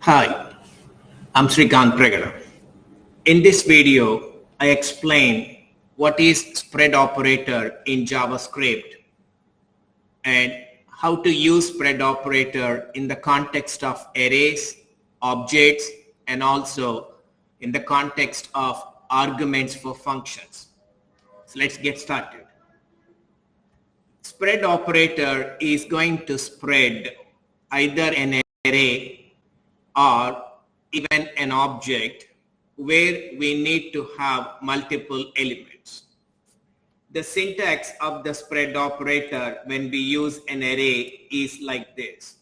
Hi, I'm Srikanth Pregada. In this video, I explain what is spread operator in JavaScript and how to use spread operator in the context of arrays, objects, and also in the context of arguments for functions. So let's get started. Spread operator is going to spread either an array or even an object where we need to have multiple elements. The syntax of the spread operator when we use an array is like this.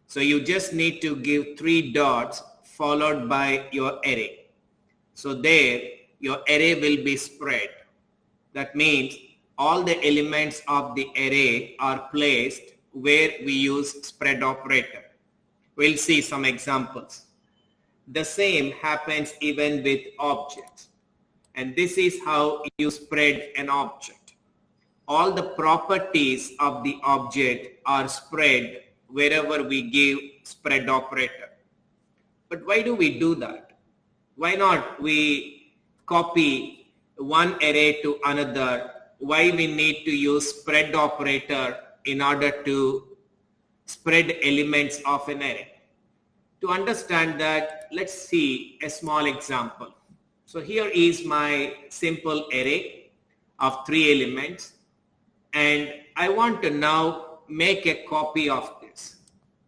So you just need to give 3 dots followed by your array. So there your array will be spread. That means all the elements of the array are placed where we use spread operator. We'll see some examples. The same happens even with objects. And this is how you spread an object. All the properties of the object are spread wherever we give spread operator. But why do we do that? Why not we copy one array to another? Why we need to use spread operator in order to spread elements of an array? To understand that, let's see a small example. So here is my simple array of 3 elements, and I want to now make a copy of this.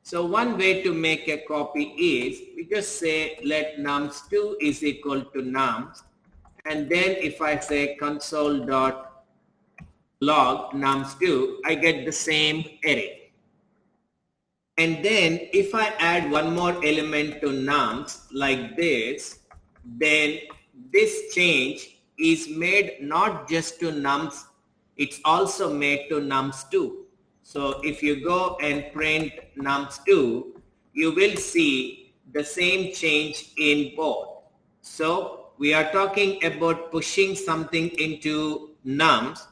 So one way to make a copy is we just say let nums2 is equal to nums, and then if I say console.log nums2, I get the same array. And then if I add one more element to nums like this, then this change is made not just to nums, it's also made to nums2. So if you go and print nums2, you will see the same change in both. So we are talking about pushing something into nums.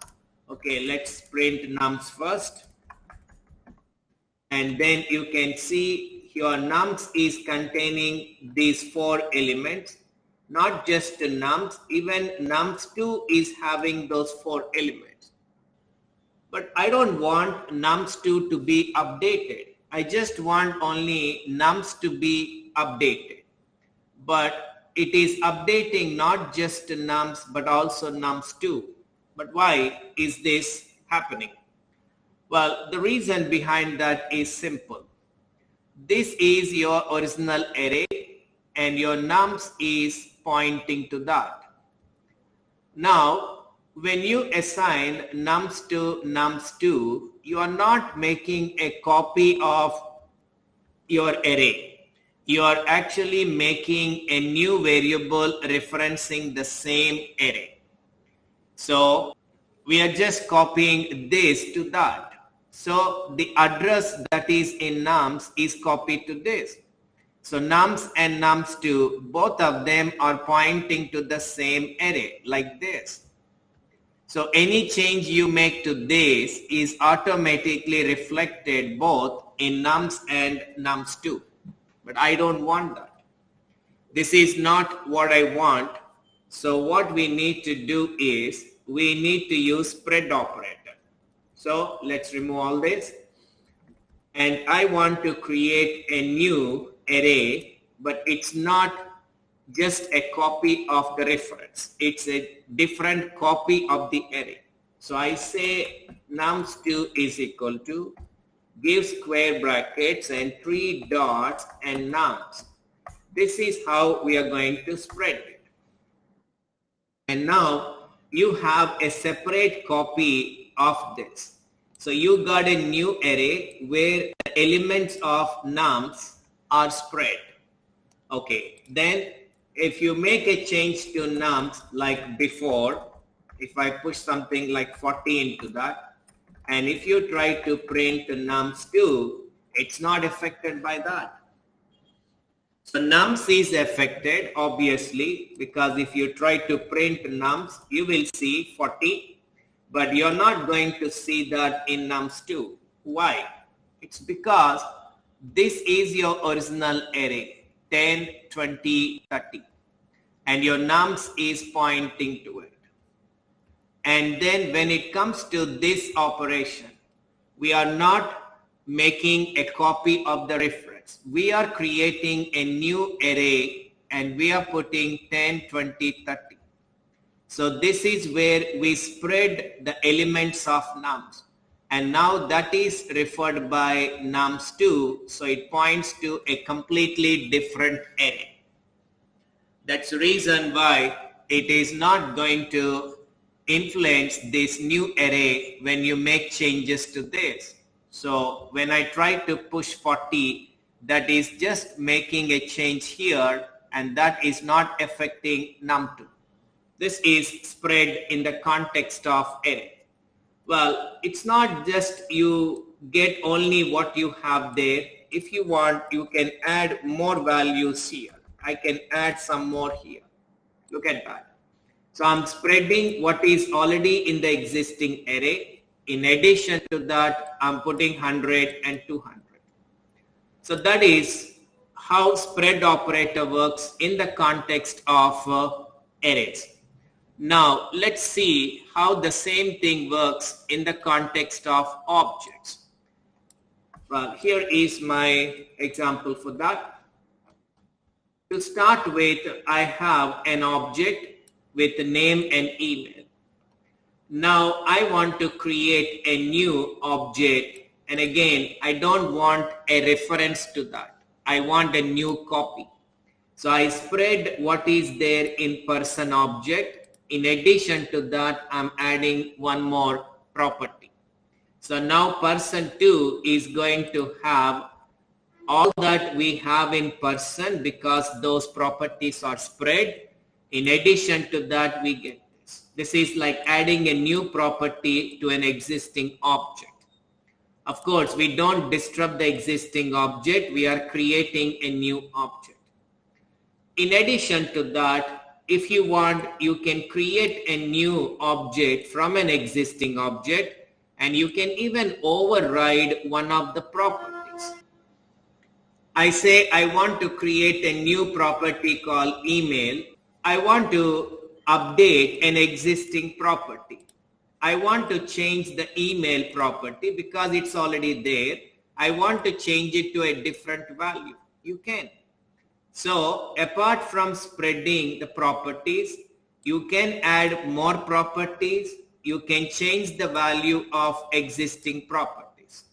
Okay, let's print nums first. And then you can see your nums is containing these 4 elements, not just nums, even nums2 is having those 4 elements. But I don't want nums2 to be updated. I just want only nums to be updated. But it is updating not just nums but also nums2. But why is this happening? Well, the reason behind that is simple. This is your original array and your nums is pointing to that. Now, when you assign nums to nums2, you are not making a copy of your array. You are actually making a new variable referencing the same array. So we are just copying this to that. So the address that is in nums is copied to this. So nums and nums2, both of them are pointing to the same array like this. So any change you make to this is automatically reflected both in nums and nums2. But I don't want that. This is not what I want. So what we need to do is we need to use spread operator. So let's remove all this. And I want to create a new array, but it's not just a copy of the reference. It's a different copy of the array. So I say nums2 is equal to, give square brackets and 3 dots and nums. This is how we are going to spread it. And now you have a separate copy of this. So you got a new array where the elements of nums are spread. Okay, then if you make a change to nums like before, if I push something like 40 into that, and if you try to print nums2, it's not affected by that. So nums is affected obviously, because if you try to print nums, you will see 40. But you're not going to see that in nums2. Why? It's because this is your original array 10, 20, 30, and your nums is pointing to it. And then when it comes to this operation, we are not making a copy of the reference. We are creating a new array and we are putting 10, 20, 30. So this is where we spread the elements of nums. And now that is referred by nums2. So it points to a completely different array. That's the reason why it is not going to influence this new array when you make changes to this. So when I try to push 40, that is just making a change here, and that is not affecting num2. This is spread in the context of array. Well, it's not just you get only what you have there. If you want, you can add more values here. I can add some more here. Look at that. So I'm spreading what is already in the existing array. In addition to that, I'm putting 100 and 200. So that is how spread operator works in the context of arrays. Now let's see how the same thing works in the context of objects. Well, here is my example for that. To start with, I have an object with the name and email. Now I want to create a new object, and again I don't want a reference to that. I want a new copy. So I spread what is there in person object. In addition to that, I'm adding one more property. So now person2 is going to have all that we have in person because those properties are spread. In addition to that, we get this. This is like adding a new property to an existing object. Of course, we don't disrupt the existing object. We are creating a new object. In addition to that, if you want, you can create a new object from an existing object, and you can even override one of the properties. I say I want to create a new property called email. I want to update an existing property. I want to change the email property because it's already there. I want to change it to a different value. You can. So apart from spreading the properties, you can add more properties. You can change the value of existing properties.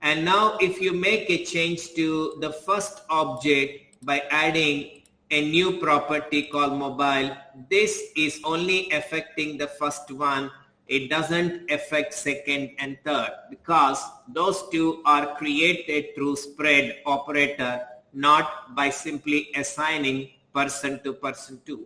And now if you make a change to the first object by adding a new property called mobile, this is only affecting the first one. It doesn't affect second and third because those two are created through spread operator, not by simply assigning person to person2.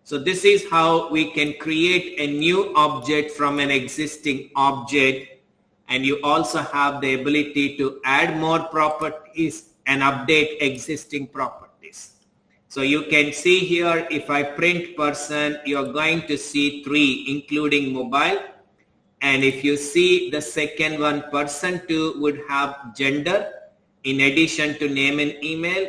So this is how we can create a new object from an existing object, and you also have the ability to add more properties and update existing properties. So you can see here, if I print person, you're going to see 3 including mobile. And if you see the second one, person2 would have gender in addition to name and email.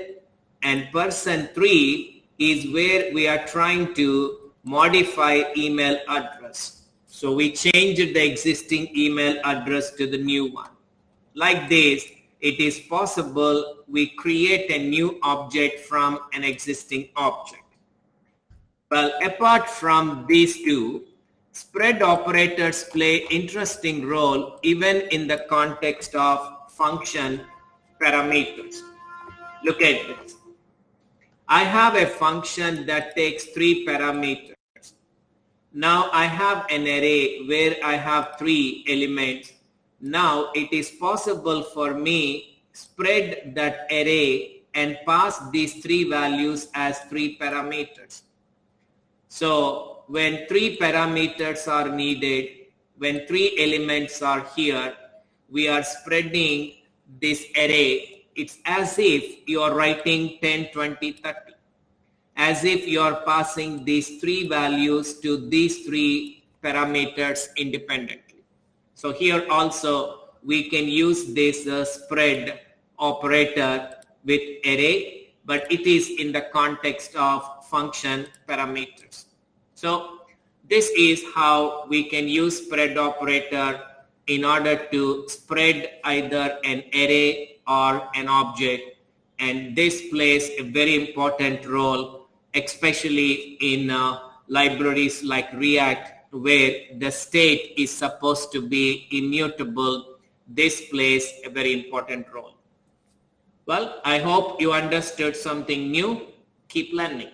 And person3 is where we are trying to modify email address. So we changed the existing email address to the new one. Like this, it is possible we create a new object from an existing object. Well, apart from these two, spread operators play interesting role even in the context of function parameters. Look at this. I have a function that takes 3 parameters. Now I have an array where I have 3 elements. Now it is possible for me spread that array and pass these 3 values as 3 parameters. So when 3 parameters are needed, when 3 elements are here, we are spreading this array. It's as if you are writing 10, 20, 30. As if you are passing these 3 values to these 3 parameters independently. So here also we can use this spread operator with array, but it is in the context of function parameters. So this is how we can use spread operator in order to spread either an array or an object, and this plays a very important role, especially in libraries like React, where the state is supposed to be immutable. This plays a very important role. Well, I hope you understood something new. Keep learning.